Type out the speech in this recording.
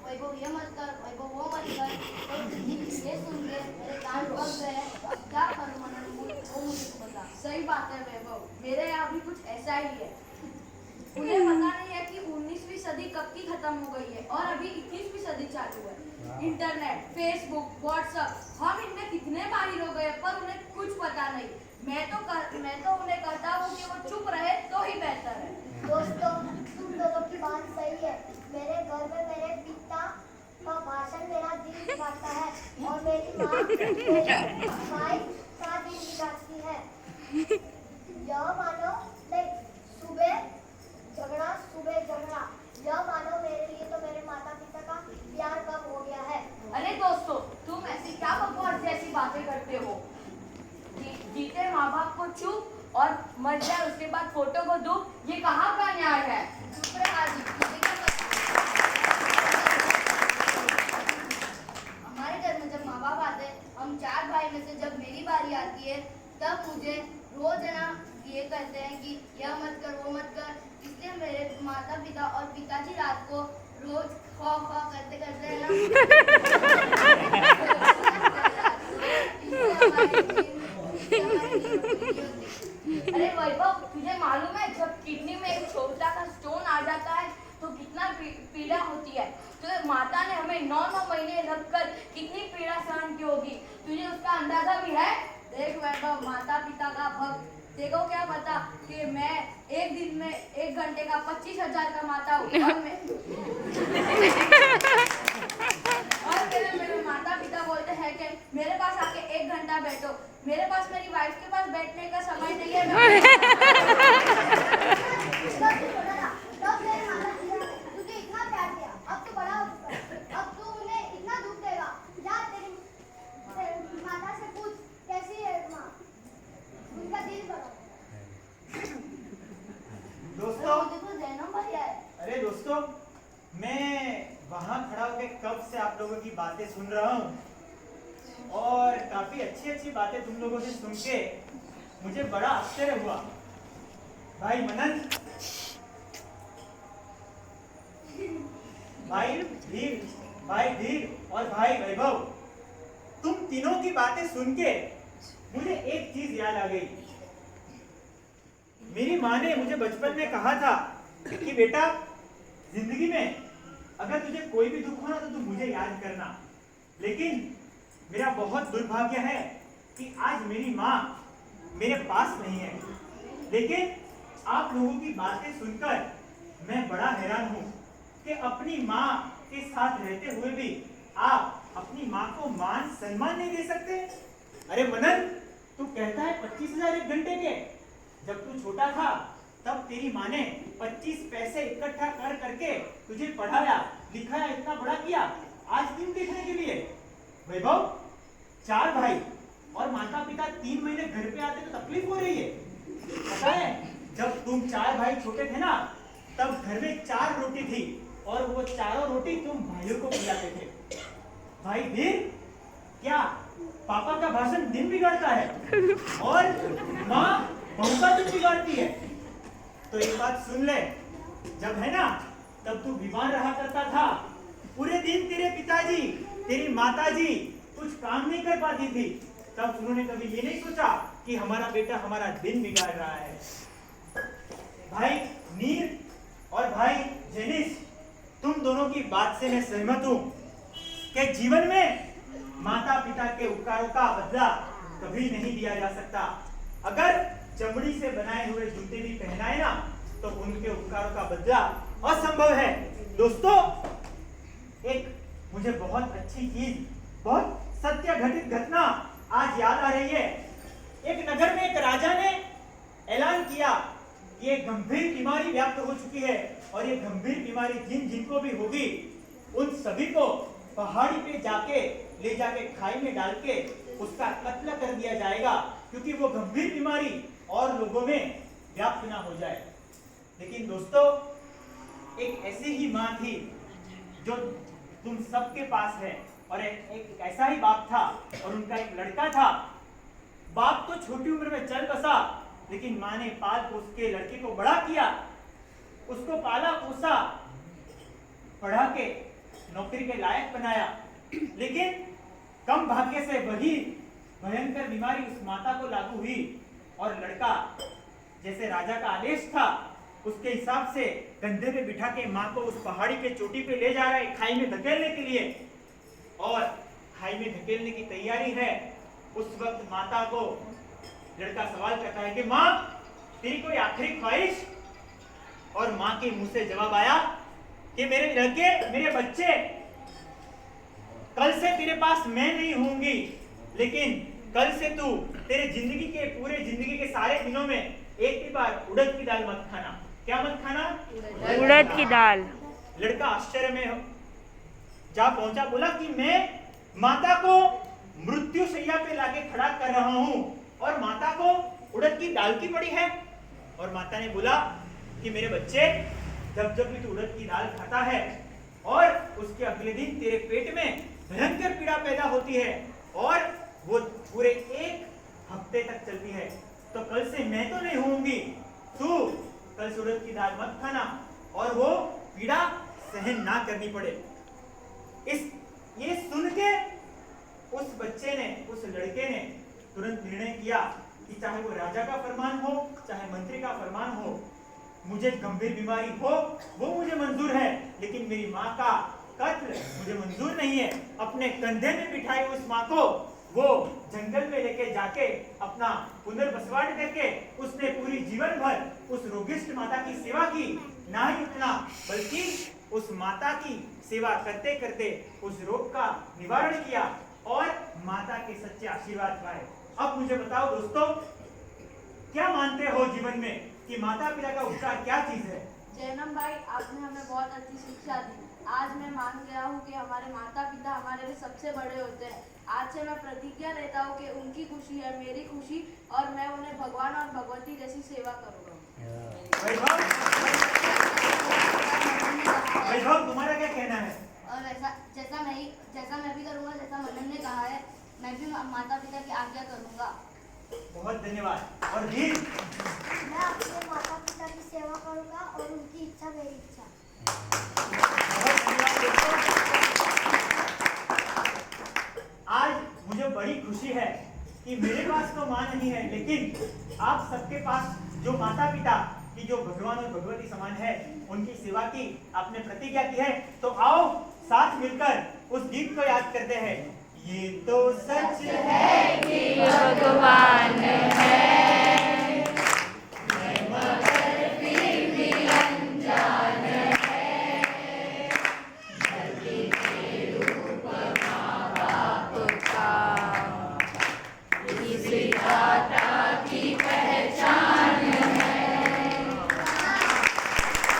वैभव ये मत कर, वैभव वो मत कर। तो ये सुन के मेरे कान पक गए। क्या करूं मनन, वो मुझे बता। सही बात है वैभव, मेरे यहाँ भी कुछ ऐसा ही है। उन्हें पता नहीं है कि 19वीं सदी कब की खत्म हो गई है और अभी 21वीं सदी चालू है। इंटरनेट, फेसबुक, व्हाट्सएप, हम इनमें कितने माहिर हो गए पर उन्हें कुछ पता नहीं। मैं तो उन्हें कहता हूँ कि वो चुप रहे तो ही बेहतर है। दोस्तों, तुम दोनों की बात सही है। मेरे घर में मेरे पिता का भाषण मेरा दिल बिगाड़ता है और मेरी माँ मेरे भाई का दिल बिगाड़ती है। यह मानो नहीं, सुबह झगड़ा। यह मानो मेरे लिए तो मेरे माता पिता का प्यार कम हो गया है। अरे दोस्तों, तुम ऐसी क्या बकवास जैसी बातें करते हो। जीते माँ बाप को चुप और मर जाए उसके बाद फोटो को दुख, ये कहाँ का न्याय है। हमारे घर में जब माँ बाप आते, हम 4 भाई में से जब मेरी बारी आती है तब मुझे रोज है ना ये कहते हैं कि यह मत कर, वो मत कर। इसलिए मेरे माता पिता और पिताजी रात को रोज खौ खौ करते करते है अरे वैभव, तुझे मालूम है जब किडनी में एक छोटा सा स्टोन आ जाता है तो कितना पीड़ा होती है। तो माता ने हमें 9 महीने रखकर कितनी पीड़ा सहन की होगी, तुझे उसका अंदाजा भी है। देख वैभव, माता पिता का भक्त, देखो क्या पता कि मैं एक दिन में 1 घंटे का 25,000 कमाता हूँ और मेरे माता पिता बोलते हैं कि मेरे पास आके 1 घंटा बैठो। मेरे पास मेरी वाइफ के पास बैठने का समय नहीं है। तुझे इतना प्यार दिया, अब तो बड़ा हो चुका है। अब तू उन्हें इतना दुख देगा। जा तेरी माता से पूछ कैसी है माँ, उनका दिल बड़ा। दोस्तों, देखो जैनम भैया है। अरे दोस्तों, मैं वहां खड़ा होकर कब से आप लोगों की बातें सुन रहा हूँ और काफी अच्छी अच्छी बातें तुम लोगों से सुन के मुझे बड़ा आश्चर्य हुआ। भाई मनन, भाई धीर और भाई वैभव, तुम तीनों की बातें सुन के मुझे एक चीज याद आ गई। मेरी माँ ने मुझे बचपन में कहा था कि बेटा, जिंदगी में अगर तुझे कोई भी दुख हो ना तो तू मुझे याद करना। लेकिन मेरा बहुत दुर्भाग्य है कि आज मेरी माँ मेरे पास नहीं है। लेकिन आप लोगों की बातें सुनकर मैं बड़ा हैरान हूँ कि अपनी माँ के साथ रहते हुए भी आप अपनी माँ को मान सम्मान नहीं दे सकते। अरे मनन, तू कहता है 25,000 1 घंटे के। जब तू छोटा था तब तेरी माँ ने 25 पैसे इकट्ठा कर करके तुझे पढ़ाया लिखाया, इतना बड़ा किया आज दिन देखने के लिए। वैभव, 4 भाई और माता पिता 3 महीने घर पे आते तो तकलीफ हो रही है। पता है, जब तुम 4 भाई छोटे थे ना तब घर में 4 रोटी थी और वो चारों रोटी तुम भाइयों को खिलाते थे। भाई धीर, क्या पापा का भाषण दिन बिगाड़ता है और माँ बहू का दिन बिगाड़ती है? तो एक बात सुन ले, जब है ना तब तू बीमार रहा करता था, पूरे दिन तेरे पिताजी तेरी माताजी कुछ काम नहीं कर पाती थी, तब उन्होंने कभी ये नहीं सोचा कि हमारा बेटा हमारा दिन बिगाड़ रहा है। भाई नीर और भाई जेनिस, तुम दोनों की बात से मैं सहमत हूँ कि जीवन में माता पिता के उपकारों का बदला कभी नहीं दिया जा सकता। अगर चमड़ी से बनाए हुए जूते भी पहनाए ना तो उनके उपकारों का बदला असंभव है। दोस्तों, एक मुझे बहुत अच्छी चीज, बहुत सत्य घटित घटना आज याद आ रही है। एक नगर में एक राजा ने ऐलान किया कि एक गंभीर बीमारी व्याप्त हो चुकी है और ये गंभीर बीमारी जिनको भी होगी उन सभी को पहाड़ी पे जाके ले जाके खाई में डाल के उसका कत्ल कर दिया जाएगा, क्योंकि वो गंभीर बीमारी और लोगों में व्याप्त ना हो जाए। लेकिन दोस्तों, एक ऐसी ही माँ थी जो तुम सबके पास है और एक ऐसा ही बाप था और उनका एक लड़का था। बाप तो छोटी उम्र में चल बसा, लेकिन माँ ने पाल पोस के लड़के को बड़ा किया, उसको पाला पोसा, पढ़ा के नौकरी के लायक बनाया, लेकिन कम भाग्य से वही भयंकर बीमारी उस माता को लागू हुई और लड़का जैसे राजा का आदेश था उसके हिसाब से कंधे पे बिठा के माँ को उस पहाड़ी के चोटी पे ले जा रहा है खाई में धकेलने के लिए, और खाई में धकेलने की तैयारी है। उस वक्त माता को लड़का सवाल करता है कि माँ तेरी कोई आखिरी ख्वाहिश? और माँ के मुंह से जवाब आया कि मेरे लड़के, मेरे बच्चे, कल से तेरे पास मैं नहीं होंगी, लेकिन कल से तू तेरे जिंदगी के पूरे जिंदगी के सारे दिनों में एक भी बार उड़द की दाल मत खाना। क्या मत खाना? उड़द की दाल। लड़का आश्चर्य में जा पहुंचा, बोला कि मैं माता को मृत्यु शैया पे लाके खड़ा कर रहा हूं और माता को उड़द की दाल की पड़ी है। और माता ने बोला कि मेरे बच्चे, जब जब भी तू उड़द की दाल खाता है और उसके अगले दिन तेरे पेट में भयंकर पीड़ा पैदा होती है और वो पूरे एक हफ्ते तक चलती है, तो कल से मैं तो नहीं होऊंगी, तू कल से उड़द की दाल मत खाना और वो पीड़ा सहन ना करनी पड़े। ये सुन के उस बच्चे ने, उस लड़के ने तुरंत निर्णय किया कि चाहे वो राजा का फरमान हो, चाहे मंत्री का फरमान हो, मुझे गंभीर बीमारी हो वो मुझे मंजूर है, लेकिन मेरी माँ का कत्ल मुझे मंजूर नहीं है। अपने कंधे में बिठाई उस माँ को वो जंगल में लेके जाके अपना पुनर्वसवाट करके उसने पूरी जीवन भर उस रोगिष्ट माता की सेवा की। ना ही उतना बल्कि उस माता की सेवा करते करते उस रोग का निवारण किया और माता के सच्चे आशीर्वाद पाए। अब मुझे बताओ दोस्तों, क्या मानते हो जीवन में कि माता पिता का उपकार क्या चीज है? जैनम भाई, आपने हमें बहुत अच्छी शिक्षा दी। आज मैं मान गया हूँ कि हमारे माता पिता हमारे लिए सबसे बड़े होते हैं। आज से मैं प्रतिज्ञा लेता हूँ कि उनकी खुशी है मेरी खुशी और मैं उन्हें भगवान और भगवती जैसी सेवा करूँगा। वैभव, तुम्हारा क्या कहना है? और जैसा मैं भी करूँगा, जैसा मनन ने कहा है, मैं भी माता पिता की आज्ञा करूँगा। बहुत धन्यवाद। और वीर, मैं अपने माता पिता की सेवा करूंगा और उनकी इच्छा मेरी इच्छा। बहुत धन्यवाद दोस्तों। आज मुझे बड़ी खुशी है कि मेरे पास तो माँ नहीं है, लेकिन आप सबके पास जो माता पिता की जो भगवान और भगवती समान है उनकी सेवा की आपने प्रतिज्ञा की है, तो आओ साथ मिलकर उस गीत को याद करते हैं। ये तो सच है कि भगवान